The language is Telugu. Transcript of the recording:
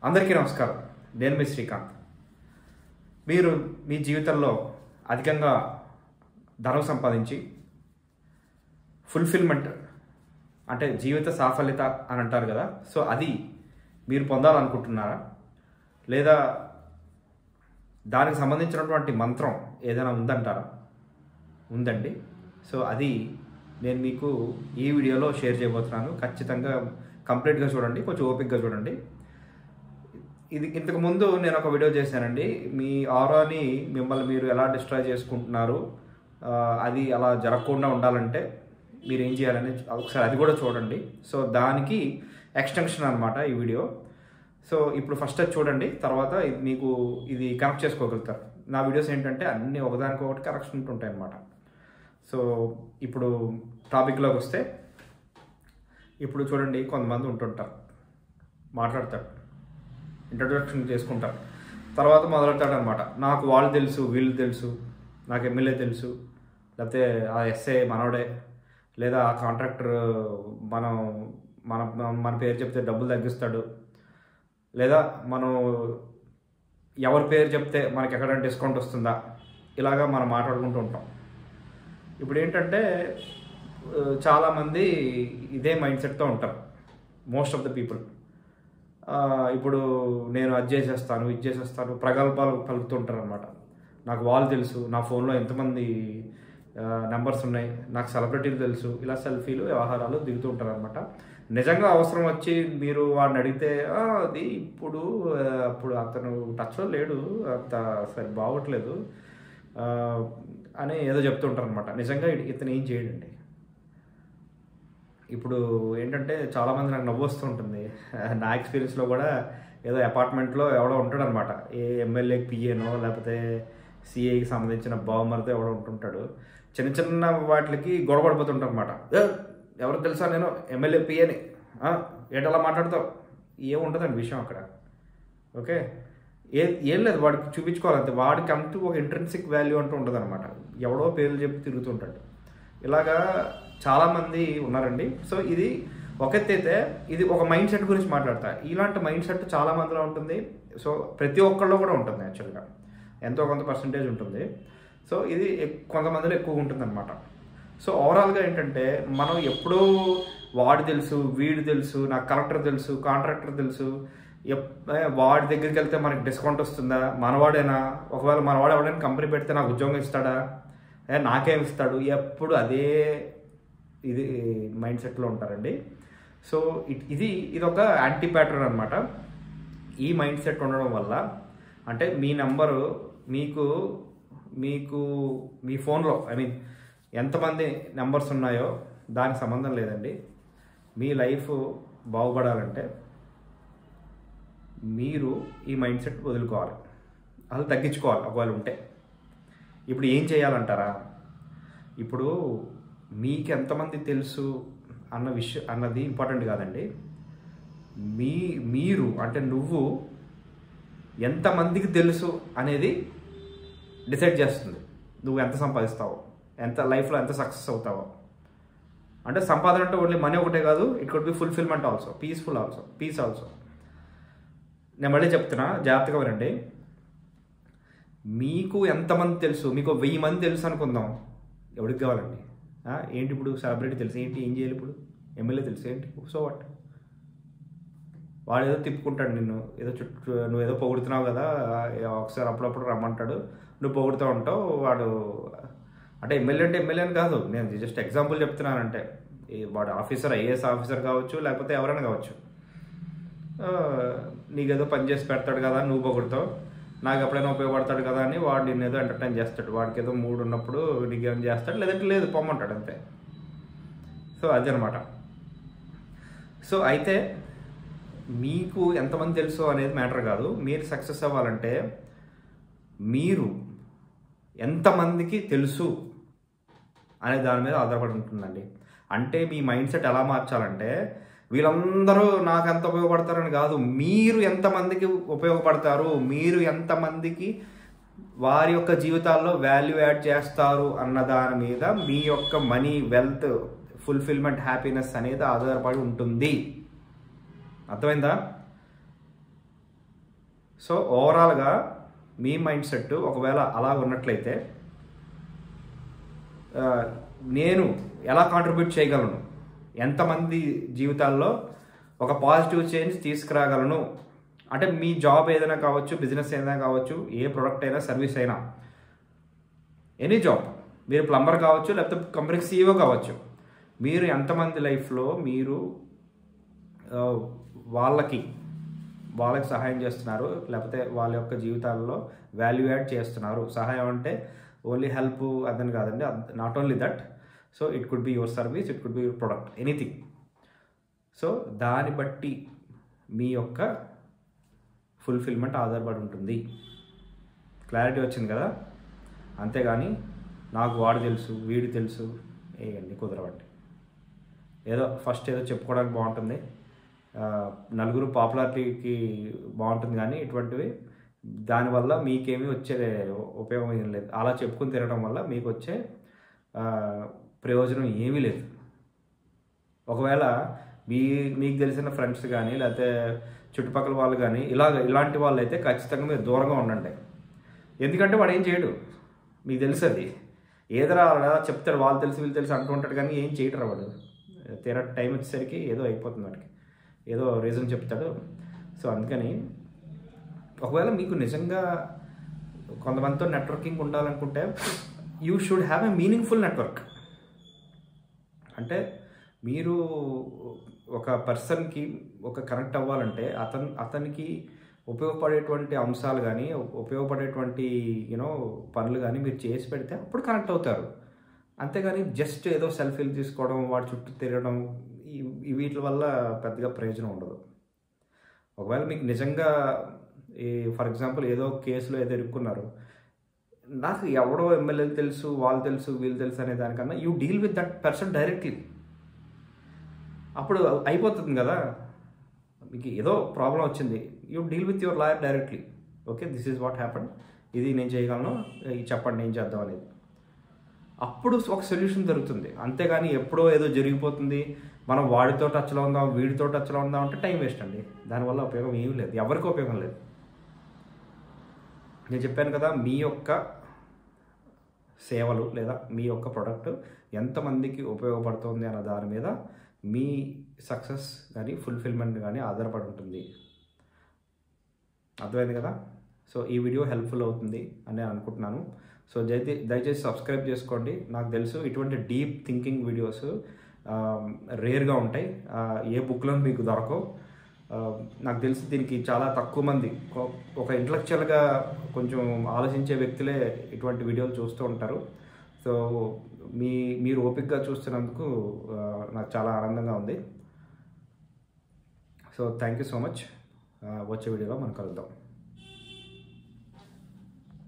అందరికీ నమస్కారం. నేను మీ శ్రీకాంత్. మీరు మీ జీవితంలో అధికంగా ధనం సంపాదించి ఫుల్ఫిల్మెంట్ అంటే జీవిత సాఫల్యత అని అంటారు కదా, సో అది మీరు పొందాలనుకుంటున్నారా? లేదా దానికి సంబంధించినటువంటి మంత్రం ఏదైనా ఉందంటారా? ఉందండి. సో అది నేను మీకు ఈ వీడియోలో షేర్ చేయబోతున్నాను. ఖచ్చితంగా కంప్లీట్గా చూడండి, కొంచెం ఓపిక్గా చూడండి. ఇది ఇంతకుముందు నేను ఒక వీడియో చేశానండి. మీ ఆరాని మిమ్మల్ని మీరు ఎలా డిస్ట్రాయ్ చేసుకుంటున్నారు, అది అలా జరగకుండా ఉండాలంటే మీరు ఏం చేయాలని ఒకసారి అది కూడా చూడండి. సో దానికి ఎక్స్టెన్షన్ అనమాట ఈ వీడియో. సో ఇప్పుడు ఫస్ట్ అది చూడండి, తర్వాత మీకు ఇది కనెక్ట్ చేసుకోగలుగుతారు. నా వీడియోస్ ఏంటంటే అన్నీ ఒకదానికొకటి కనెక్షన్ ఉంటుంటాయి అన్నమాట. సో ఇప్పుడు టాపిక్లోకి వస్తే, ఇప్పుడు చూడండి, కొంతమంది ఉంటుంటారు, మాట్లాడతారు, ఇంట్రొడక్షన్ చేసుకుంటారు, తర్వాత మొదలెడతాడు అనమాట. నాకు వాళ్ళు తెలుసు, వీళ్ళు తెలుసు, నాకు ఎమ్మెల్యే తెలుసు, లేకపోతే ఆ ఎస్ఐ మనోడే, లేదా ఆ కాంట్రాక్టర్ మనం మన మన పేరు చెప్తే డబ్బులు తగ్గిస్తాడు, లేదా మనం ఎవరి పేరు చెప్తే మనకి ఎక్కడైనా డిస్కౌంట్ వస్తుందా, ఇలాగా మనం మాట్లాడుకుంటూ ఉంటాం. ఇప్పుడు ఏంటంటే చాలామంది ఇదే మైండ్ సెట్తో ఉంటారు, మోస్ట్ ఆఫ్ ద పీపుల్. ఇప్పుడు నేను అది చేసేస్తాను, ఇది చేసేస్తాను, ప్రగల్భాలు పలుకుతుంటారు అనమాట. నాకు వాళ్ళు తెలుసు, నా ఫోన్లో ఎంతమంది నెంబర్స్ ఉన్నాయి, నాకు సెలబ్రిటీలు తెలుసు, ఇలా సెల్ఫీలు వ్యవహారాలు దిగుతూ ఉంటారు అనమాట. నిజంగా అవసరం వచ్చి మీరు వాడిని అడిగితే అది అప్పుడు అతను టచ్లో లేడు, అంత సరే బాగోట్లేదు అని ఏదో చెప్తుంటారు అనమాట. నిజంగా ఇతను ఏం చేయడండి. ఇప్పుడు ఏంటంటే చాలామంది నాకు నవ్వు వస్తూ ఉంటుంది. నా ఎక్స్పీరియన్స్లో కూడా ఏదో అపార్ట్మెంట్లో ఎవడో ఉంటాడు అనమాట, ఏ ఎమ్మెల్యేకి పిఏనో లేకపోతే సిఐకి సంబంధించిన బావమరితో ఎవడో ఉంటుంటాడు. చిన్న చిన్న వాటికి గొడవ పడిపోతుంటారు అనమాట. ఎవరు తెలుసా, నేను ఎమ్మెల్యే పిఏని, ఏంటలా మాట్లాడతావు, ఏముంటుందండి విషయం అక్కడ. ఓకే, ఏం లేదు, వాడికి చూపించుకోవాలంతే. వాడికి అంటూ ఒక ఇంట్రెన్సిక్ వాల్యూ అంటూ ఉంటుంది అనమాట. ఎవడో పేర్లు చెప్పి తిరుగుతుంటాడు. ఇలాగా చాలామంది ఉన్నారండి. సో ఇది ఒకటైతే ఇది ఒక మైండ్ సెట్ గురించి మాట్లాడతా. ఇలాంటి మైండ్ సెట్ చాలా మందిలో ఉంటుంది. సో ప్రతి ఒక్కళ్ళలో కూడా ఉంటుంది, యాక్చువల్గా ఎంతో కొంత పర్సంటేజ్ ఉంటుంది. సో ఇది కొంతమందిలో ఎక్కువ ఉంటుంది అనమాట. సో ఓవరాల్గా ఏంటంటే మనం ఎప్పుడూ వాడు తెలుసు, వీడు తెలుసు, నాకు కలెక్టర్ తెలుసు, కాంట్రాక్టర్ తెలుసు, వాడి దగ్గరికి వెళ్తే మనకి డిస్కౌంట్ వస్తుందా, మనవాడేనా, ఒకవేళ మనవాడు ఎవడైనా కంపెనీ పెడితే నాకు ఉద్యోగం ఇస్తాడా, నాకేమి ఇస్తాడు, ఎప్పుడు అదే ఇది మైండ్ సెట్లో ఉంటారండి. సో ఇది ఒక యాంటీ ప్యాటర్న్ అనమాట. ఈ మైండ్ సెట్ ఉండడం వల్ల అంటే మీ నెంబరు మీకు మీ ఫోన్లో ఎంతమంది నెంబర్స్ ఉన్నాయో దానికి సంబంధం లేదండి. మీ లైఫ్ బాగుపడాలంటే మీరు ఈ మైండ్ సెట్ వదులుకోవాలి, అసలు తగ్గించుకోవాలి ఒకవేళ ఉంటే. ఇప్పుడు ఏం చేయాలంటారా? ఇప్పుడు మీకు ఎంతమంది తెలుసు అన్నది ఇంపార్టెంట్ కాదండి. మీరు అంటే నువ్వు ఎంతమందికి తెలుసు అనేది డిసైడ్ చేస్తుంది నువ్వు ఎంత సంపాదిస్తావో, ఎంత లైఫ్లో ఎంత సక్సెస్ అవుతావో. అంటే సంపాదన అంటే ఓన్లీ మనీ ఒకటే కాదు, it could be fulfilment also, peace also. నేను మళ్ళీ చెప్తున్నా, జాగ్రత్తగా వినండి. మీకు ఎంతమంది తెలుసు, మీకు 1000 మంది తెలుసు అనుకుందాం, ఎవరికి కావాలండి? ఏంటి ఇప్పుడు సెలబ్రిటీ తెలుసు ఏంటి, ఏం చేయాలి? ఇప్పుడు ఎమ్మెల్యే తెలుసు ఏంటి, సో వాట్? వాడు ఏదో తిప్పుకుంటాడు నిన్ను, ఏదో నువ్వు ఏదో పొగుడుతున్నావు కదా, ఒకసారి అప్పుడప్పుడు రమ్మంటాడు, నువ్వు పొగుడుతూ ఉంటావు. వాడు అంటే ఎమ్మెల్యే అంటే ఎమ్మెల్యే అని కాదు, నేను జస్ట్ ఎగ్జాంపుల్ చెప్తున్నానంటే. వాడు ఆఫీసర్, ఐఏఎస్ ఆఫీసర్ కావచ్చు, లేకపోతే ఎవరైనా కావచ్చు. నీకేదో పని చేసి పెడతాడు కదా, నువ్వు పొగుడుతావు, నాకు ఎప్పుడైనా ఉపయోగపడతాడు కదా అని వాడు నిన్ను ఏదో ఎంటర్టైన్ చేస్తాడు. వాడికి ఏదో మూడు ఉన్నప్పుడు నీకేం చేస్తాడు, లేదంటే లేదు పొమ్మంటాడు, అంతే. సో అది అనమాట. సో అయితే మీకు ఎంతమంది తెలుసు అనేది మ్యాటర్ కాదు. మీరు సక్సెస్ అవ్వాలంటే మీరు ఎంతమందికి తెలుసు అనే దాని మీద ఆధారపడి ఉంటుందండి. అంటే మీ మైండ్ సెట్ ఎలా మార్చాలంటే, వీళ్ళందరూ నాకు ఎంత ఉపయోగపడతారని కాదు, మీరు ఎంతమందికి ఉపయోగపడతారు, మీరు ఎంతమందికి వారి యొక్క జీవితాల్లో వాల్యూ యాడ్ చేస్తారు అన్న దాని మీద మీ యొక్క మనీ, వెల్త్, ఫుల్ఫిల్మెంట్, హ్యాపీనెస్ అనేది ఆధారపడి ఉంటుంది. అర్థమైందా? సో ఓవరాల్గా మీ మైండ్ సెట్ ఒకవేళ అలా ఉన్నట్లయితే నేను ఎలా కాంట్రిబ్యూట్ చేయగలను, ఎంతమంది జీవితాల్లో ఒక పాజిటివ్ చేంజ్ తీసుకురాగలను, అంటే మీ జాబ్ ఏదైనా కావచ్చు, బిజినెస్ ఏదైనా కావచ్చు, ఏ ప్రోడక్ట్ అయినా, సర్వీస్ అయినా, ఎనీ జాబ్, మీరు ప్లంబర్ కావచ్చు, లేకపోతే కంపెనీకి సీఈఓ కావచ్చు, మీరు ఎంతమంది లైఫ్లో మీరు వాళ్ళకి సహాయం చేస్తున్నారు, లేకపోతే వాళ్ళ యొక్క జీవితాల్లో వాల్యూ యాడ్ చేస్తున్నారు. సహాయం అంటే ఓన్లీ హెల్ప్ అదని కాదండి, not only that. So it could be your service, it could be your product, anything. So దాన్ని బట్టి మీ యొక్క ఫుల్ఫిల్మెంట్ ఆధారపడి ఉంటుంది. క్లారిటీ వచ్చింది కదా? అంతేగాని నాకు వాడు తెలుసు, వీడు తెలుసు, ఇవన్నీ కుదరవండి. ఏదో ఫస్ట్ ఏదో చెప్పుకోవడానికి బాగుంటుంది, నలుగురు పాపులారిటీకి బాగుంటుంది, కానీ ఇటువంటివి దానివల్ల మీకేమీ వచ్చే ఉపయోగం ఏం లేదు. అలా చెప్పుకుని తిరగడం వల్ల మీకు వచ్చే ప్రయోజనం ఏమీ లేదు. ఒకవేళ మీకు తెలిసిన ఫ్రెండ్స్ కానీ లేకపోతే చుట్టుపక్కల వాళ్ళు కానీ ఇలాంటి వాళ్ళు అయితే ఖచ్చితంగా మీరు దూరంగా ఉండండి. ఎందుకంటే వాడు ఏం చేయడు, మీకు తెలుసు. అది ఏదైనా అలా చెప్తాడు, వాళ్ళు తెలుసు వీళ్ళు తెలుసు అంటూ ఉంటాడు, కానీ ఏం చేయటరు వాడు. తీరా టైం వచ్చేసరికి ఏదో అయిపోతుంది వాడికి, ఏదో రీజన్ చెప్తాడు. సో అందుకని ఒకవేళ మీకు నిజంగా కొంతమందితో నెట్వర్కింగ్ ఉండాలనుకుంటే you should have a meaningful network. అంటే మీరు ఒక పర్సన్కి కనెక్ట్ అవ్వాలంటే అతనికి ఉపయోగపడేటువంటి అంశాలు కానీ ఉపయోగపడేటువంటి పనులు కానీ మీరు చేసి పెడితే అప్పుడు కనెక్ట్ అవుతారు. అంతేగాని జస్ట్ ఏదో సెల్ఫీలు తీసుకోవడం, వాడి చుట్టూ తిరగడం, వీటి వల్ల పెద్దగా ప్రయోజనం ఉండదు. ఒకవేళ మీకు నిజంగా ఫర్ ఎగ్జాంపుల్ ఏదో కేసులో ఏదో ఇరుక్కున్నారు, నాకు ఎవడో ఎమ్మెల్యేలు తెలుసు, వాళ్ళు తెలుసు, వీళ్ళు తెలుసు అనే దానికన్నా you deal with that person directly. అప్పుడు అయిపోతుంది కదా. మీకు ఏదో ప్రాబ్లం వచ్చింది, you deal with your lawyer directly. Okay, this is what happened, ఇది నేను చేయగలను, చెప్పండి ఏం చేద్దాం అనేది. అప్పుడు ఒక సొల్యూషన్ దొరుకుతుంది. అంతేగాని ఎప్పుడో ఏదో జరిగిపోతుంది, మనం వాడితో టచ్లో ఉందాం, వీడితో టచ్లో ఉందాం అంటే టైం వేస్ట్ అండి. దానివల్ల ఉపయోగం ఏమీ లేదు, ఎవరికి ఉపయోగం లేదు. నేను చెప్పాను కదా, మీ యొక్క సేవలు లేదా మీ యొక్క ప్రోడక్ట్ ఎంతమందికి ఉపయోగపడుతుంది అన్న దాని మీద మీ సక్సెస్ కానీ ఫుల్ఫిల్మెంట్ కానీ ఆధారపడి ఉంటుంది. అర్థమైంది కదా? సో ఈ వీడియో హెల్ప్ఫుల్ అవుతుంది అని నేను అనుకుంటున్నాను. సో దయచేసి సబ్స్క్రైబ్ చేసుకోండి. నాకు తెలుసు ఇటువంటి డీప్ థింకింగ్ వీడియోస్ రేర్గా ఉంటాయి, ఏ బుక్లో మీకు దొరకవు. నాకు తెలిసి దీనికి చాలా తక్కువ మంది, ఒక ఇంటలెక్చువల్గా కొంచెం ఆలోచించే వ్యక్తులే ఇటువంటి వీడియోలు చూస్తూ ఉంటారు. సో మీరు ఓపికగా చూస్తున్నందుకు నాకు చాలా ఆనందంగా ఉంది. So thank you so much. వచ్చే వీడియోలో మనం కలుద్దాం.